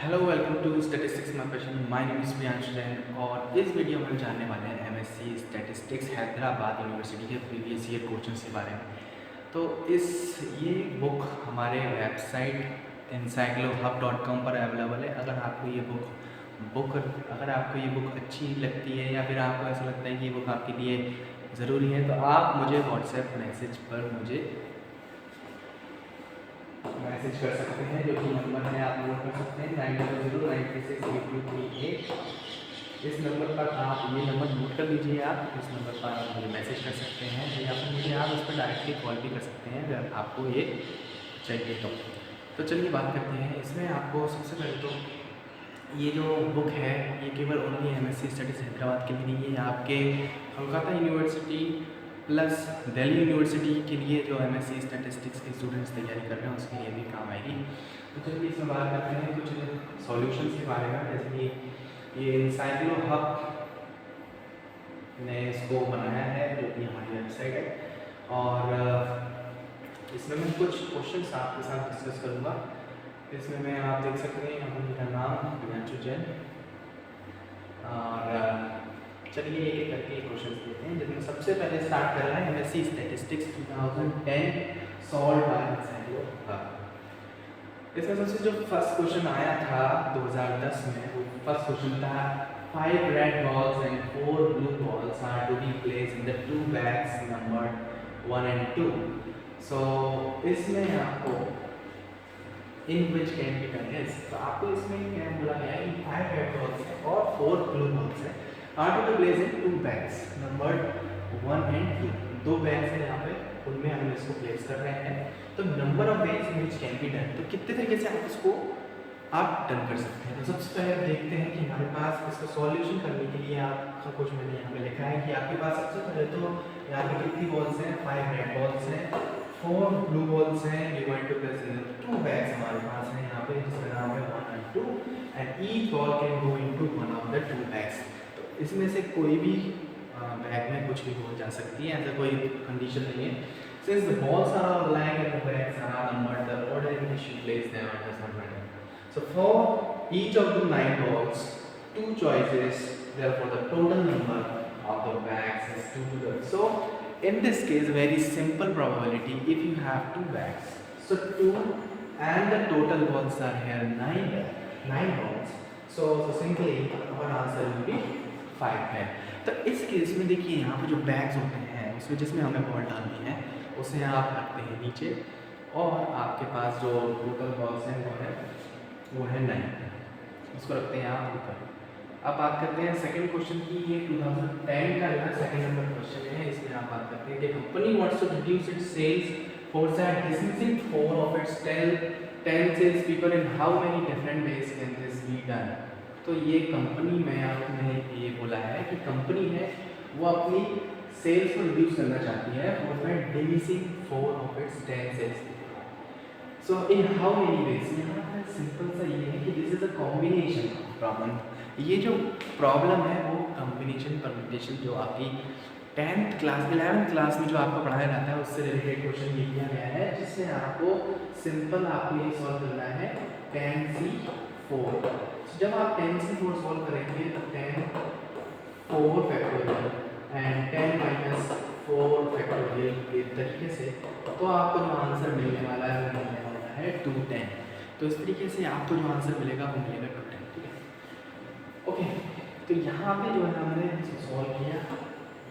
Hello welcome to statistics my passion. My name is Priyansh Jain और इस video में हम जानने वाले हैं एमएससी स्टैटिस्टिक्स हैदराबाद यूनिवर्सिटी के प्रीवियस ईयर क्वेश्चंस के बारे में। तो ये बुक हमारे वेबसाइट encyclohub.com पर अवेलेबल है। अगर आपको ये बुक अच्छी लगती है या फिर आपको ऐसा लगता है कि ये बुक आपके लिए ज़रूरी है तो आप मुझे व्हाट्सएप मैसेज पर मैसेज कर सकते हैं, जो कि नंबर है आप नोट कर सकते हैं 9009368238। इस नंबर पर आप ये नंबर नोट कर लीजिए। आप इस नंबर पर आप मुझे मैसेज कर सकते हैं या फिर मुझे आप उस पर डायरेक्टली कॉल भी कर सकते हैं अगर आपको ये चाहिए तो चलिए बात करते हैं। इसमें आपको सबसे पहले तो ये जो बुक है ये केवल ओनली एमएससी स्टडीज़ हैदराबाद के लिए नहीं है, आपके Kolkata university plus Delhi university के लिए जो एमएससी स्टैटिस्टिक्स के स्टूडेंट्स तैयारी कर रहे हैं उसके लिए भी काम आएगी। तो चलिए इसमें बात करते हैं कुछ सॉल्यूशंस के बारे में। जैसे कि ये एनसाइक्लो हब ने इसको बनाया है, जो कि हमारी वेबसाइट है, और इसमें मैं कुछ क्वेश्चंस आपके साथ डिस्कस करूँगा। इसमें मैं आप देख सकते हैं यहाँ पर मेरा नाम प्रियांश जैन, और चलिए एक एक करके क्वेश्चन देखते हैं। जिसमें सबसे पहले स्टार्ट कर रहे हैं MSc statistics 2010 solve by Encyclo Hub. इसमें सबसे जो फर्स्ट क्वेश्चन आया था 2010 में, वो फर्स्ट क्वेश्चन था 5 red balls and 4 blue balls are to be placed in the 2 bags numbered 1 and 2. So इसमें आपको in which can be done is, तो आपको इसमें क्या बोला गया है कि 5 रेड balls है और 4 blue balls है, are to be place in 2 bags numbered 1 and 2। 2 bags हैं यहाँ पे, उनमें हम इसको प्लेस कर रहे हैं। तो number of ways in which can be done, तो कितने तरीके से आप डन कर सकते हैं। तो सबसे पहले देखते हैं कि हमारे पास इसको सॉल्यूशन करने के लिए आपका कुछ मैंने यहाँ पे लिखा है कि आपके पास सबसे पहले तो यहाँ पे कितनी बॉल्स हैं, 5 रेड बॉल्स हैं, 4 ब्लू बॉल्स हैं। We want to place in 2 bags हमारे पास हैं यहाँ पे, जिसका नाम है 1 and 2 and each ball can go into one of the 2 bags. तो इसमें से कोई भी बैग में कुछ भी हो जा सकती है, ऐसा कोई कंडीशन नहीं है। Since the balls are all lying and the bags are numbered, the order in which you place them does not matter. So for each of the 9 balls, 2 choices, therefore the total number of the bags is 2 to the. So in this case, very simple probability, if you have 2 bags, so 2 and the total balls are here 9 balls. So simply our answer will be 5 है। तो इस case में देखिए यहाँ पे जो bags होते हैं उसमें जिसमें हमें बॉल डालनी है उसे आप रखते हैं नीचे, और आपके पास जो टोटल बॉल्स हैं वो है 9, उसको रखते हैं आप ऊपर। अब बात करते हैं सेकंड क्वेश्चन की। ये 2010 का जो है सेकंड नंबर क्वेश्चन है। इसमें आप बात करते हैं कि company wants to reduce its sales for dismissing 4 of its 10 sales people in how many different ways can this be done. तो ये कंपनी में आपने ये बोला है कि कंपनी है वो अपनी सेल्स को रिड्यूस करना चाहती है और by diminishing 4 of its 10 sales. So in how many ways, यहाँ पर सिंपल सा ये है कि this is a combination problem. ये जो प्रॉब्लम है वो कॉम्बिनेशन परम्यूटेशन जो आपकी 10th क्लास 11th क्लास में जो आपको पढ़ाया जाता है उससे रिलेटेड क्वेश्चन ये किया गया है, जिसमें आपको सिंपल आपको ये सॉल्व करना है 10C4। जब आप 10C4 सॉल्व करेंगे तो 10 4 फैक्टोरियल एंड 10 माइनस 4 फैक्टोरियल के तरीके से, तो आपको जो आंसर मिलने वाला है वो मिलने वाला है 210। तो इस तरीके से आपको जो आंसर मिलेगा वो मिलेगा 210, ठीक है। ओके, तो यहाँ पे जो है हमने इसको सॉल्व किया।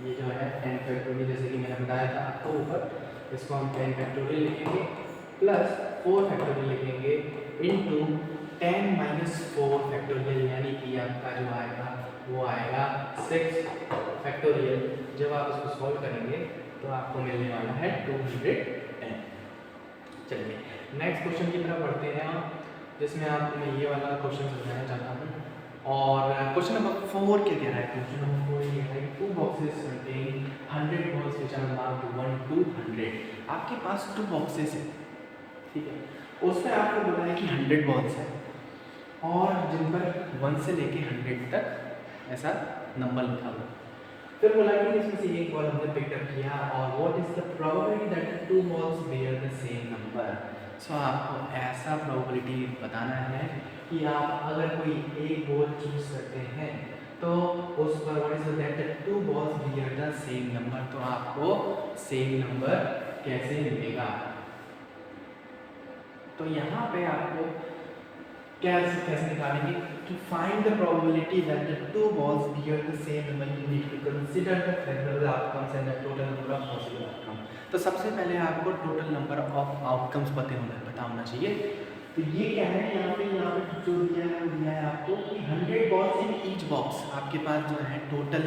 ये जो है 10 फैक्टोरियल जैसे कि मैंने बताया था आपको ऊपर, इसको हम 10 फैक्टोरियल लिखेंगे प्लस 4 फैक्टोरियल लिखेंगे इनटू 10 माइनस 4 फैक्टोरियल, यानी कि आपका जो आएगा वो आएगा 6 फैक्टोरियल। जब आप इसको सॉल्व करेंगे तो आपको मिलने वाला है 210। चलिए नेक्स्ट क्वेश्चन की तरफ बढ़ते हैं हम, जिसमें आपको मैं ये वाला क्वेश्चन समझाना चाहता हूँ। और क्वेश्चन नंबर 4 क्या कह रहा है? क्वेश्चन नंबर 4 ये है 2 boxes contain 100 balls which are marked 1 to 100। आपके पास 2 बॉक्सेस है, ठीक है, उसमें आपको बोला है कि 100 बॉल्स है और जिन पर 1 से लेके 100 तक ऐसा नंबर लिखा हुआ। फिर बोला कि इसमें से एक बॉल हमने पिकअप किया और what is the probability that 2 balls bear the same number. So आपको ऐसा प्रोबेबिलिटी बताना है कि आप अगर कोई एक बॉल चूज करते हैं तो उस पर what is that to balls bear the same number, तो आपको सेम नंबर कैसे मिलेगा। तो यहाँ पे आपको कैसे निकालेंगे, to find the probability that the two balls bear the same number you need to consider the favourable outcomes and the total number of possible outcome. तो सबसे पहले आपको टोटल नंबर ऑफ आउटकम्स पता होना चाहिए। तो ये क्या है, यहाँ पे जो दिया है वो दिया है आपको कि 100 बॉल्स इन ईच बॉक्स। आपके पास जो है टोटल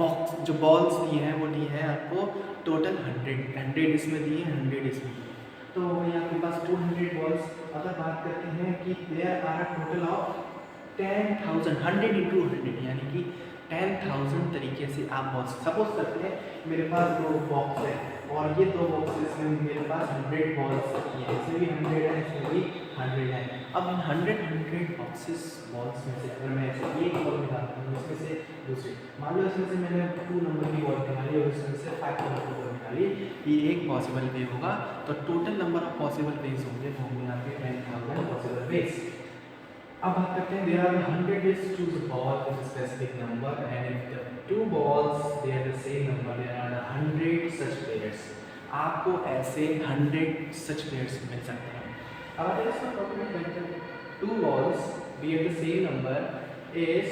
बॉक्स जो बॉल्स दिए हैं वो दिए हैं आपको टोटल 100 इसमें दिए हैं, 100 इसमें दिए। तो यहाँ आपके पास 200 बॉल्स। अगर बात करते हैं कि there are total of 10,000, 100 into 100 यानी कि 10,000 तरीके से आप बॉल्स सपोज करते हैं मेरे पास 2 बॉक्स है और ये 2 बॉक्सेस में मेरे पास 100 बॉल्स रखी है, इसमें भी 100 है, इसमें भी 100 है। अब इन 100 बॉक्सेस बॉल्स में से अगर मैं ऐसे एक बॉल निकालता हूँ इसमें से दूसरी, मान लो इसमें से मैंने 2 नंबर की बॉल निकाली और इसमें से 5 नंबर की बॉल निकाली, ये एक पॉसिबल वे होगा। तो total number of possible ways होंगे आपके 10,000 पॉसिबल वेज। अब बात करते हैं there are 100 ways to choose a ball with a specific number and if the two balls they are the same number there are 100 such pairs। आपको ऐसे 100 such pairs मिल सकते हैं। अब अगर इसको प्रोबेबिलिटी करते हैं two balls be at the same number is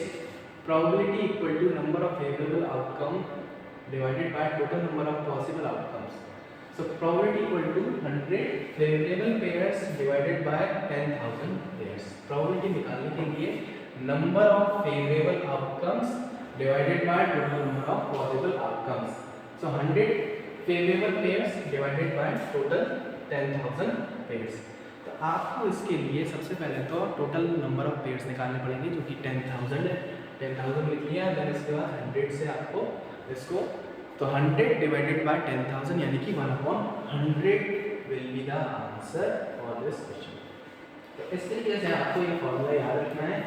probability equal to number of favorable outcome divided by total number of possible outcomes। So probability equal to 100 favorable pairs divided by 10,000 pairs। probability निकालने के लिए number of favorable outcomes divided by total number of possible outcomes। So 100 favorable pairs divided by total 10,000 pairs। तो आपको इसके लिए सबसे पहले तो टोटल नंबर ऑफ पेयर्स निकालने पड़ेंगे जो कि 10,000 है। 10,000 लिख लिया, देन इसके बाद 100 से आपको इसको तो 100 डिवाइडेड बाय 10,000 यानी कि 1/100 will be the answer for this question. तो इस तरीके से आपको ये फॉर्मूला याद रखना है।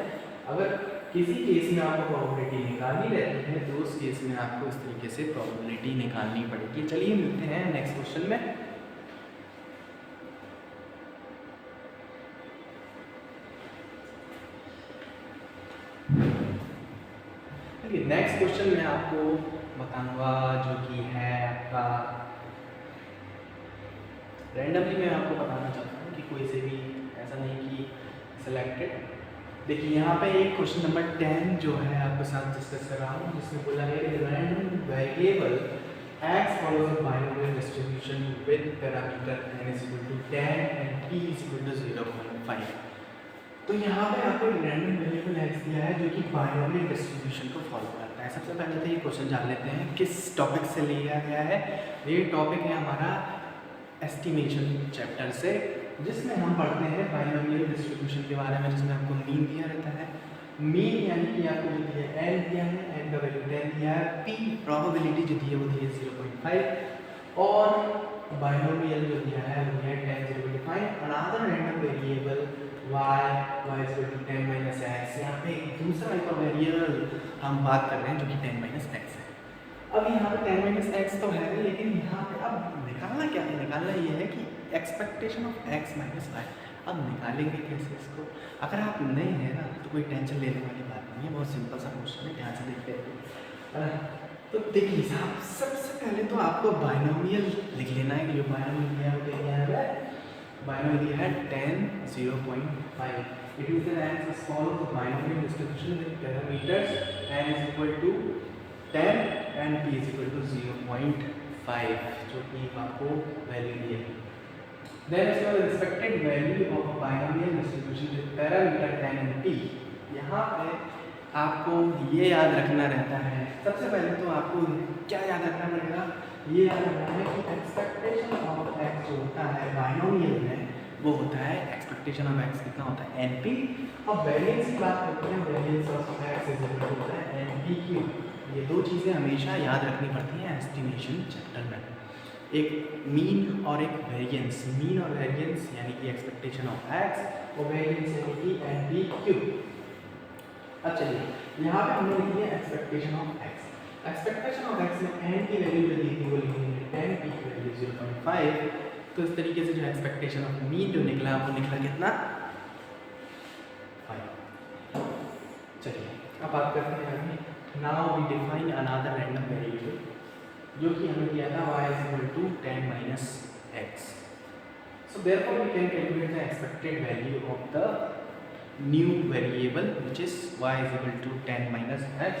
अगर किसी केस में आपको प्रोबेबिलिटी निकालनी रहती है तो उस केस में आपको इस तरीके से प्रोबेबिलिटी निकालनी पड़ेगी। चलिए मिलते हैं नेक्स्ट क्वेश्चन में। नेक्स्ट क्वेश्चन मैं आपको बताऊंगा जो कि है आपका रैंडमली मैं आपको बताना चाहता हूँ कि कोई से भी ऐसा नहीं कि सिलेक्टेड। देखिए यहाँ पे एक क्वेश्चन नंबर 10 जो है आपके साथ डिस्कस कर रहा हूँ जिसमें बोला है कि random variable x follows a binomial distribution with parameter n is equal to 10 and p is equal to 0.5। तो यहाँ पे आपको एक रैंडम वेरिएबल x दिया है जो कि बाइनोमियल डिस्ट्रीब्यूशन को फॉलो करता है। सबसे पहले तो ये क्वेश्चन जान लेते हैं किस टॉपिक से लिया गया है। ये टॉपिक है हमारा एस्टिमेशन चैप्टर से, जिसमें हम पढ़ते हैं बाइनोमियल डिस्ट्रीब्यूशन के बारे में, जिसमें आपको मीन दिया रहता है। मीन यानी कि आपको जो दिया है n दिया है, n का वैल्यू 10 दिया है, p प्रोबेबिलिटी जो दी है वो दी है 0.5 और बाइनोमियल जो दिया है वो है 10 0.5। Another random variable y is equal to 10 minus x। यहाँ पे दूसरा एक और वेरिएबल हम बात कर रहे हैं जो कि 10 minus x है। अब यहाँ पे 10 minus x तो है, लेकिन यहाँ पे अब निकालना क्या है, निकालना ये है कि expectation of x minus y। अब निकालेंगे कैसे इसको। अगर आप नहीं है ना तो कोई टेंशन लेने वाली बात नहीं है, बहुत सिंपल सा क्वेश्चन है, ध्यान से देखते हैं। तो देखिए साहब, सबसे पहले तो आपको बाइनोमियल लिख लेना है कि जो बाइनोमियल दिया है वो क्या है, बाइनोमियल दिया है 10 0.5। It is an as follows: the binomial distribution with parameters n is equal to 10 and p is equal to 0.5 जो कि आपको वैल्यू दी है। Then is the expected value of a binomial distribution with parameter 10 and p। यहाँ पे आपको ये याद रखना रहता है, सबसे पहले तो आपको क्या याद रखना पड़ेगा, ये याद रखना है कि एक्सपेक्टेशन ऑफ x जो होता है बाइनोमियल में वो होता है एक्सपेक्टेशन ऑफ x कितना होता है np। और वेरिएंस की बात करते हैं, variance of x is equal to होता है npq। ये दो चीज़ें हमेशा याद रखनी पड़ती हैं एस्टिमेशन चैप्टर में, एक मीन और एक वेरिएंस। मीन और वेरिएंस यानी कि एक्सपेक्टेशन ऑफ x और वेरिएंस यानी कि npq। अब चलिए यहाँ पे हमने लिखी है expectation of x। Expectation of x में n की वैल्यू जो दी थी वो लिखी है 10, p की वैल्यू 0.5। तो इस तरीके से जो एक्सपेक्टेशन ऑफ मीन जो निकला वो निकला कितना 5। चलिए अब बात करते हैं आगे। Now we define another random variable जो कि हमें दिया था y is equal to 10 minus x. So therefore we can calculate the expected value of the new variable which is y is equal to 10 minus x.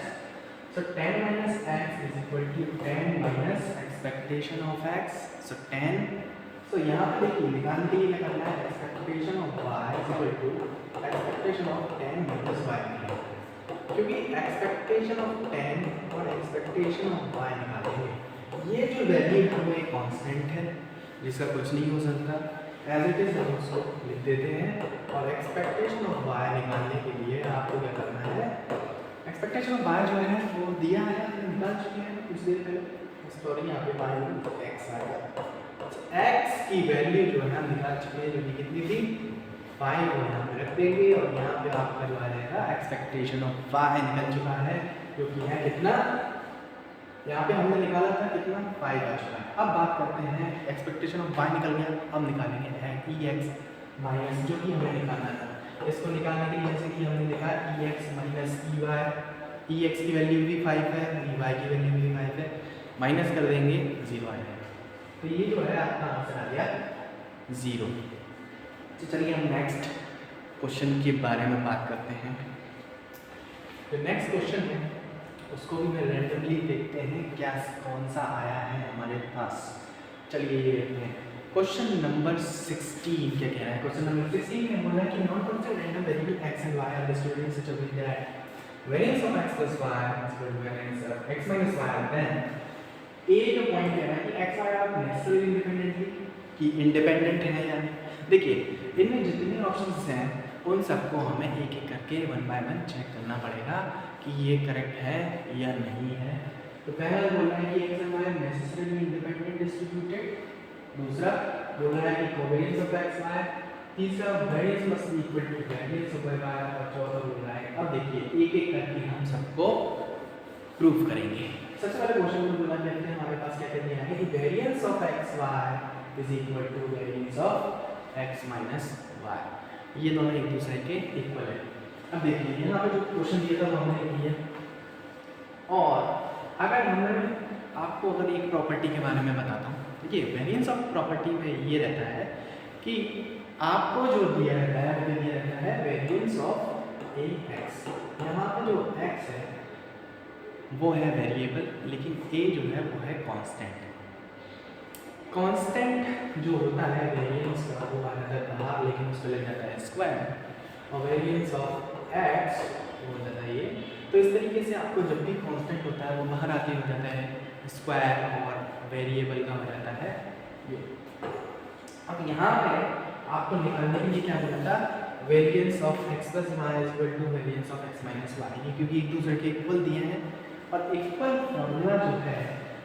So 10 minus x is equal to 10 minus expectation of x. So 10. So यहाँ पे देखिए निकालने के लिए क्या करना है, expectation of y is equal to expectation of 10 minus y, क्योंकि expectation of 10 और expectation of y निकालेंगे। ये जो वैल्यू हमें कांस्टेंट है जिसका कुछ नहीं हो सकता, एज इट इज हम उसको लिख देते हैं। और एक्सपेक्टेशन ऑफ y निकालने के लिए आपको क्या करना है, एक्सपेक्टेशन ऑफ y जो है वो दिया है, हमने निकाल चुके हैं कुछ देर पहले। सॉरी यहाँ पे y x आएगा, x की वैल्यू जो है हम निकाल चुके हैं, जो कि कितनी थी 5 को यहाँ पे रख देंगे और यहाँ पे आपका जो आ जाएगा एक्सपेक्टेशन ऑफ y निकल चुका है जो कि है कितना, यहाँ पे हमने निकाला था कितना 5 आ चुका है। अब बात करते हैं एक्सपेक्टेशन ऑफ y निकल गया, अब निकालेंगे ex माइनस जो कि हमें निकालना था। इसको निकालने के लिए जैसे कि हमने लिखा ex माइनस ey, ex की वैल्यू भी 5 है, y की वैल्यू भी 5 है, माइनस कर देंगे 0 आ जाएगा। तो ये जो है आपका आंसर आ गया 0। तो चलिए हम नेक्स्ट क्वेश्चन के बारे में बात करते हैं। जो नेक्स्ट क्वेश्चन है उसको भी मैं रैंडमली देखते हैं क्या कौन सा आया है हमारे पास। चलिए ये देखते हैं क्वेश्चन नंबर 16 क्या कह रहा है। क्वेश्चन नंबर 16 में बोला है कि non constant random variable x and y are distributed in such a way that variance of x plus y is equal to variance of x minus y, then a जो point कह रहा है कि x y आप naturally independently कि independent है या नहीं। देखिए इनमें जितने ऑप्शंस हैं उन सबको हमें एक एक करके 1 बाय 1 चेक करना पड़ेगा कि ये करेक्ट है या नहीं है। तो पहला बोल रहा है कि x and y necessarily independent distributed, दूसरा बोल रहा है कि कोवेरिएंस ऑफ x y, तीसरा variance must be equal to variance of y, और चौथा बोल रहा है। अब देखिए एक एक करके हम सबको प्रूफ करेंगे। सबसे पहले क्वेश्चन में बोला कहते हैं हमारे पास क्या कहते हैं कि variance of x y is equal to variance of x minus y, ये दोनों एक दूसरे के इक्वल है। अब देखिए यहाँ पे जो क्वेश्चन दिया था वो हमने लिख दिया। और अगर हमने आपको अगर एक प्रॉपर्टी के बारे में बताता हूँ, देखिए वेरिएंस ऑफ प्रॉपर्टी में ये रहता है कि आपको जो दिया रहता है वो दिया रहता है वेरिएंस ऑफ ए एक्स। यहाँ पे जो x है वो है वेरिएबल, लेकिन a जो है वो है कांस्टेंट। कांस्टेंट जो होता है वेरिएंस का वो आ जाता है बाहर, लेकिन उसको लग जाता है स्क्वायर, और वेरिएंस ऑफ x वो हो जाता है ये। तो इस तरीके से आपको जब भी कांस्टेंट होता है वो बाहर आके हो जाता है स्क्वायर, और वेरिएबल का हो जाता है ये। अब यहाँ पे आपको निकालने के लिए क्या बोला था, variance of x plus y is equal to variance of x minus y, क्योंकि एक दूसरे के इक्वल दिए हैं और इक्वल फॉर्मूला जो है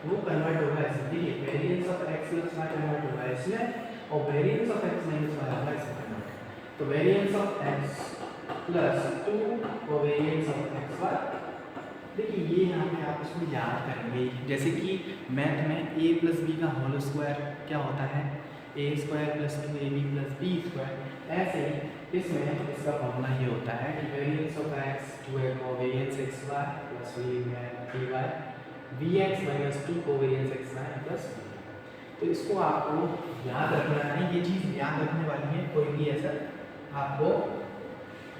वो कन्वर्ट होगा इसमें। देखिए variance of x plus y convert होगा इसमें, और variance of x minus y होगा इसमें कन्वर्ट। तो वेरिएंस ऑफ x प्लस 2 और वेरिएंस ऑफ x वाई, देखिए ये यहाँ पे आप इसको याद करेंगे। जैसे कि मैथ में a प्लस बी का होल स्क्वायर क्या होता है, a square plus 2ab plus b square, ऐसे ही इसमें इसका फॉर्मूला ये होता है कि variance of x 2 covariance x y plus dy vx minus 2 covariance x y plus b। तो इसको आपको याद रखना है, ये चीज़ याद रखने वाली है, कोई भी ऐसा आपको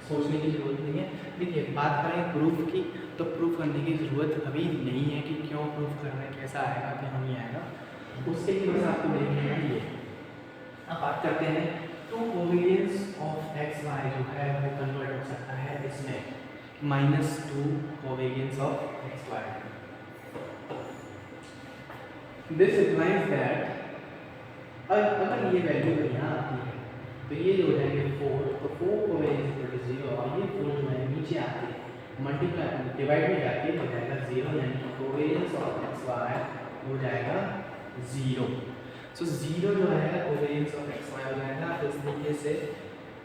सोचने की ज़रूरत नहीं है। देखिए बात करें प्रूफ की, तो प्रूफ करने की ज़रूरत अभी नहीं है कि क्यों प्रूफ करना है, कैसा आएगा क्या नहीं आएगा, उसके लिए बस आपको देखना है ये। अब बात करते हैं तो कोवेरिएंस ऑफ एक्स वाई जो है वो कन्वर्ट हो सकता है इसमें -2 covariance of x y. This implies that अगर ये वैल्यू यहाँ आती है तो ये जो हो जाएंगे 4, तो 4 कोवेरिएंस इक्वल टू 0, और ये 4 जो है नीचे आते हैं मल्टीप्लाई डिवाइड में जाके हो जाएगा 0, यानी कि कोवेरिएंस ऑफ एक्स वाई हो जाएगा 0। सो 0 जो है कोवेरिएंस ऑफ एक्स वाई हो जाएगा इस तरीके से।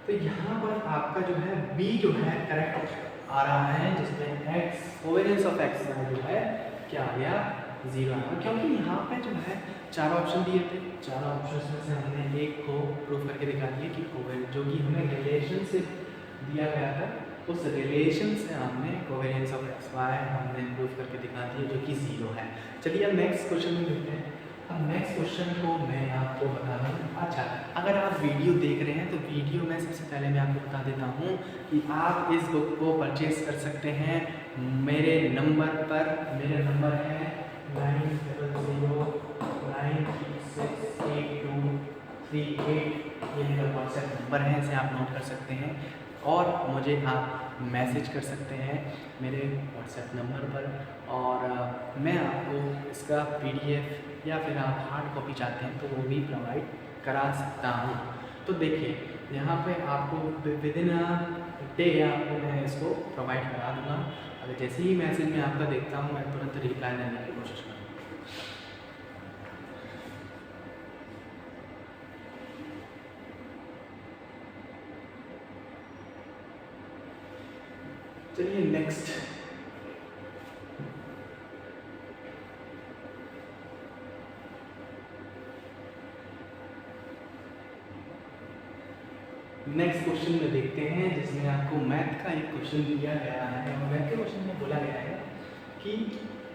तो यहाँ पर आपका जो है b जो है करेक्ट आ रहा है, जिसमें x covariance of x y जो है क्या आ गया ज़ीरो आएगा, क्योंकि यहाँ पे जो है 4 ऑप्शन दिए थे, 4 ऑप्शन में से हमने एक को प्रूव करके दिखा दिया कि कोवेरिएंस, जो कि हमें रिलेशनशिप दिया गया था, उस रिलेशन से हमने कोवेरिएंस ऑफ एक्स वाई हमने प्रूव करके दिखा दिया जो कि 0 है। चलिए अब नेक्स्ट क्वेश्चन में देखते हैं। अब नेक्स्ट क्वेश्चन को मैं आपको बता रहा हूँ। अच्छा, अगर आप वीडियो देख रहे हैं तो वीडियो में सबसे पहले मैं आपको बता देता हूँ कि आप इस बुक को परचेज कर सकते हैं मेरे नंबर पर। मेरा नंबर है 9009368238, ये मेरा व्हाट्सएप नंबर है, इसे आप नोट कर सकते हैं और मुझे आप मैसेज कर सकते हैं मेरे व्हाट्सएप नंबर पर, और मैं आपको इसका PDF या फिर आप हार्ड कॉपी चाहते हैं तो वो भी प्रोवाइड करा सकता हूँ। तो देखिए यहाँ पे आपको विद इन डे आपको मैं इसको प्रोवाइड करा दूँगा। अगर जैसे ही मैसेज मैं आपका देखता हूँ मैं तुरंत रिप्लाई देने की कोशिश करूँगा। चलिए नेक्स्ट क्वेश्चन में देखते हैं, जिसमें आपको मैथ का एक क्वेश्चन दिया गया है और मैथ के क्वेश्चन में बोला गया है कि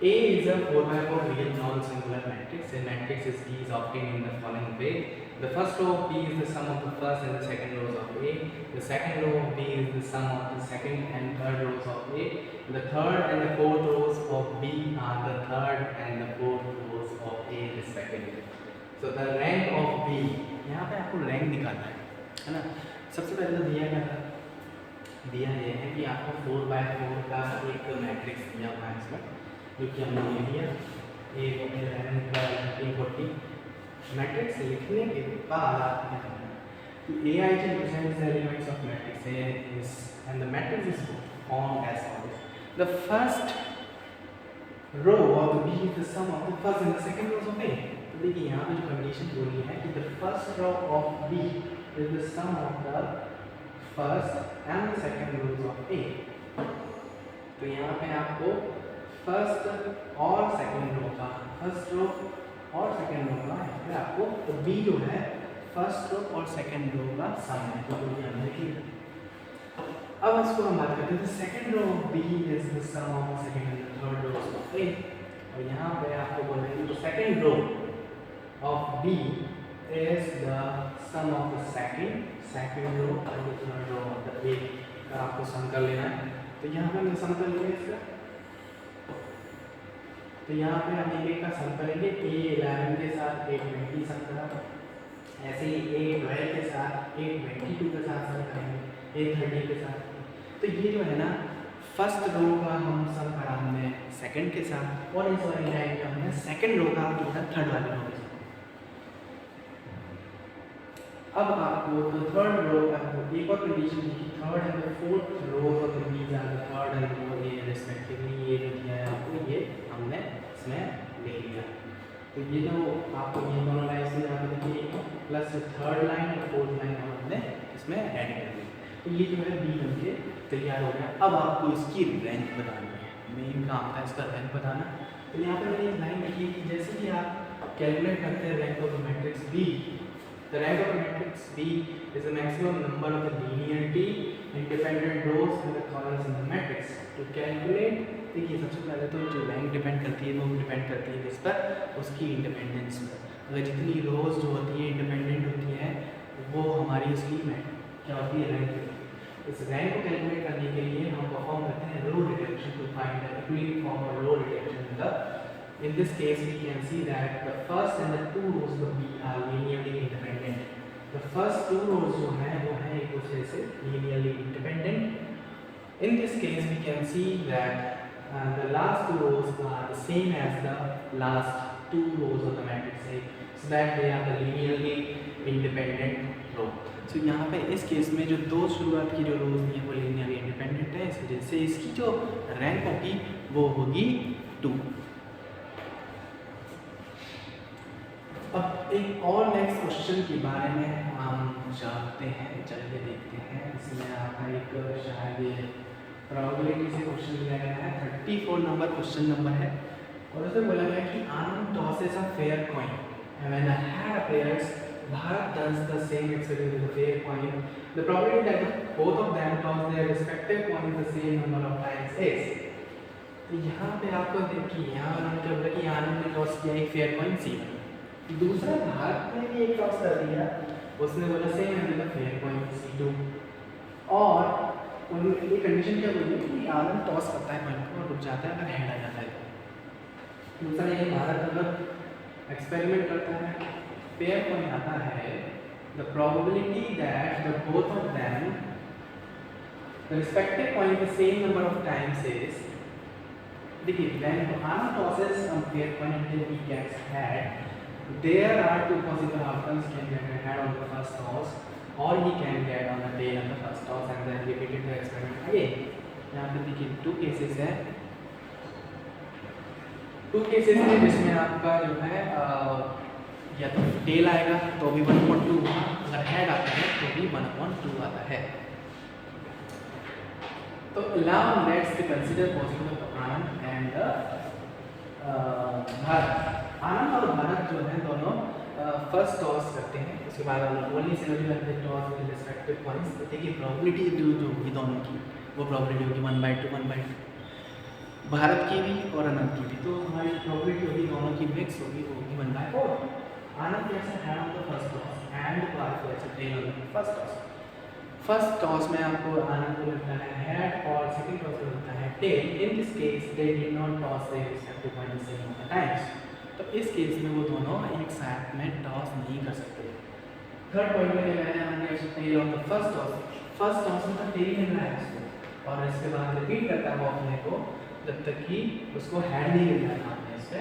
A is a 4x4 real non-singular matrix and matrix is D is obtained in the following way. The first row of B is the sum of the first and the second rows of A. The second row of B is the sum of the second and third rows of A. The third and the fourth rows of B are the third and the fourth rows of A respectively. So the rank of B, यहाँ पे आपको rank निकालना है ना। सबसे पहले तो दिया क्या था, दिया ये है कि आपको 4x4 का एक मैट्रिक्स दिया हुआ है इसमें, जो कि हमने ले लिया A11 A40। मैट्रिक्स लिखने के बाद आपने AI represents the elements of matrix A is and the matrix is formed as follows. The first row of B is the sum of the first and the second rows of A. तो देखिए यहाँ पे जो condition बोली है कि the first row of B is the sum of the first and the second rows of A. तो यहाँ पे आपको फर्स्ट और सेकंड रो का, फर्स्ट रो और सेकंड रो का यहाँ पे आपको, तो B जो है फर्स्ट रो और सेकंड रो का सम है, तो ये हमने लिखा। अब इसको हम बात करते हैं, second row of B is the sum of the second and third rows of A। और यहाँ पे आपको बोलेंगे तो second row of B is the sum of the second row and the third row of the A का आपको सम कर लेना है। तो यहाँ पे हम सम कर लेंगे इसका, तो यहाँ पे हम एक का सम करेंगे। A11 के साथ A20 सम करा, ऐसे ही A12 के साथ A22 के साथ सम करेंगे, A13 के साथ। तो ये जो है ना फर्स्ट रो का हम सम करा हमने सेकंड के साथ, और इस वाली लाइन का हमने सेकंड रो का जो है थर्ड वाली रो के साथ। अब आपको तो थर्ड रो का एक और कंडीशन दी कि third and the fourth row of the B's are the third and fourth A respectively. ये जो दिया है आपको, ये हमने इसमें ले लिया। तो ये जो आपको ये दोनों लाइन से यहाँ पे देखिए प्लस थर्ड लाइन और फोर्थ लाइन हमने इसमें ऐड कर दी। तो ये जो है बी बन के तैयार हो गया। अब आपको इसकी रैंक बतानी है, मेन काम था इसका रैंक बताना। तो यहाँ पे मैंने एक लाइन लिखी कि जैसे कि आप कैलकुलेट करते हैं rank of matrix B, the rank of matrix B is the maximum number of the linearity independent rows in the columns in the matrix. To calculate, देखिए सबसे पहले तो जो रैंक डिपेंड करती है वो डिपेंड करती है किस पर, उसकी इंडिपेंडेंस पर। अगर जितनी रोज जो होती है इंडिपेंडेंट होती है वो हमारी उसकी क्या होती है, रैंक। इस रैंक को कैलकुलेट करने के लिए हम परफॉर्म करते हैं row reduction to find the equivalent form of row reduction. In this case, we can see that the first and the two rows of B are linearly independent. The first two rows जो हैं वो हैं एक दूसरे से linearly independent. In this case, we can see that the last two rows are the same as the last two rows of the matrix A, so that they are the linearly independent row. So यहाँ पे इस case में जो दो शुरुआत की जो रोज हैं वो linearly independent है, इस वजह से इसकी जो रैंक होगी वो होगी 2। अब एक और नेक्स्ट क्वेश्चन के बारे में हम जानते हैं, चलिए देखते हैं। इसमें आपका एक शायद ये प्रोबेबिलिटी से क्वेश्चन दिया गया है, 34 नंबर क्वेश्चन नंबर है। और उसमें बोला गया कि आनंद tosses a fair coin and when the head appears Bharat does the same experiment with a fair coin. The probability that both of them toss their respective coins the same number of times is. तो यहाँ पे आपको देखिए यहाँ उन्होंने क्या बोला कि आनंद ने टॉस किया एक फेयर कॉइन C1, दूसरा भारत ने भी एक टॉस कर दिया, उसने बोला सेम है मतलब फेयर कॉइन C2, और उन्होंने ये कंडीशन क्या बोली कि आनंद टॉस करता है कॉइन को और रुक जाता है अगर हेड आ जाता है। दूसरा ये भारत अगर एक्सपेरिमेंट करता है पेयर कॉइन आता है, the probability that the both of them the respective coin the same number of times is, देखिए when Anand tosses a pair coin until he gets head, there are two possible outcomes. He can get a head on the first toss or he can get on the tail on the first toss and then repeat the experiment again. यहाँ पे देखिए to cases है, to cases में जिसमें आपका जो है या तो टेल आएगा तो भी 1/2 हुआ, अगर हेड आता है तो भी 1/2 आता है। तो now let's consider possible Anand and Bharat. Anand और भारत जो है दोनों फर्स्ट टॉस करते हैं, उसके बाद ओनली सिंगल करते हैं टॉस विद रिस्पेक्टिव पॉइंट्स। तो देखिए प्रोबेबिलिटी जो होगी दोनों की वो प्रोबेबिलिटी होगी 1/2 1/2, भारत की भी और आनंद की भी। तो हमारी प्रोबेबिलिटी होगी दोनों की मिक्स होगी, वो होगी 1/4। आनंद कैसे head on the first toss and Bharat कैसे tail on the first toss. First toss में आपको आनंद को लगता है हेड और सेकंड टॉस में लगता है tail. In this case they did not toss their respective points same number times, तो इस केस में वो दोनों एक साथ में टॉस नहीं कर सकते। थर्ड पॉइंट में मैंने हमने tail on the first toss में तो टेल मिल रहा है इसको, और इसके बाद रिपीट करता है वो अपने को जब तक कि उसको हेड नहीं मिल रहा है अपने से,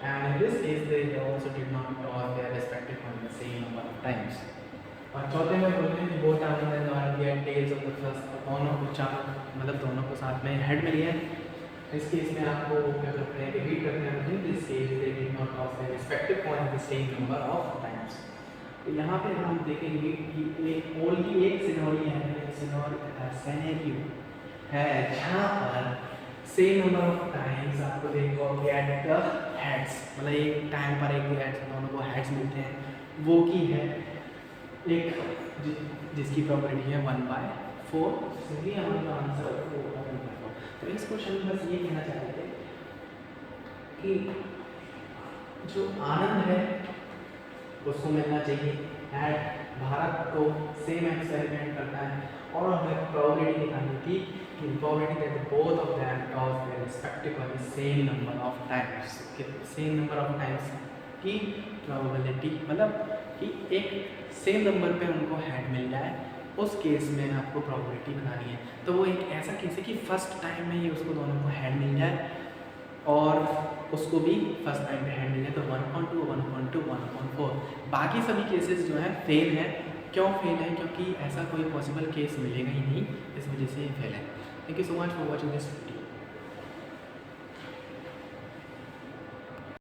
and in this case they also did not toss their respective points the same number of times. और चौथे में बोलते हैं कि both Anand and Bharat get tails of the first, दोनों को मतलब दोनों को साथ में हेड मिली है। इस केस में आपको क्या करते हैं रिपीट करते हैं, इन this case they did not toss their respective points the same number of times. तो यहाँ पे हम देखेंगे कि एक ओनली एक सिनेरियो है जहाँ पर सेम नंबर ऑफ टाइम्स आपको देखो गेट द हेड्स, मतलब एक टाइम पर एक हेड्स दोनों को हेड्स मिलते हैं, वो की है एक जिसकी प्रोबेबिलिटी है 1/4। इसलिए हमारा आंसर 4/4। तो इस क्वेश्चन में बस ये कहना चाहते थे कि जो आनंद है उसको मिलना चाहिए हेड, भारत को सेम एक्सपेरिमेंट करना है, और हमें प्रोबेबिलिटी निकालनी थी कि probability that both of them toss their respective by the same number of times, same number of times की प्रोबेबिलिटी, मतलब कि एक सेम नंबर पे उनको हेड मिल जाए, उस केस में आपको प्रोबेबिलिटी बनानी है। तो वो एक ऐसा केस है कि फर्स्ट टाइम में ही उसको दोनों को हेड मिल जाए और उसको भी फर्स्ट टाइम पे हेड मिल जाए, तो 1/2 1/2 1/4। बाकी सभी केसेस जो हैं फेल हैं। क्यों फेल है? क्योंकि ऐसा कोई पॉसिबल केस मिलेगा ही नहीं, इस वजह से ये फेल है। Thank you so much for watching this video.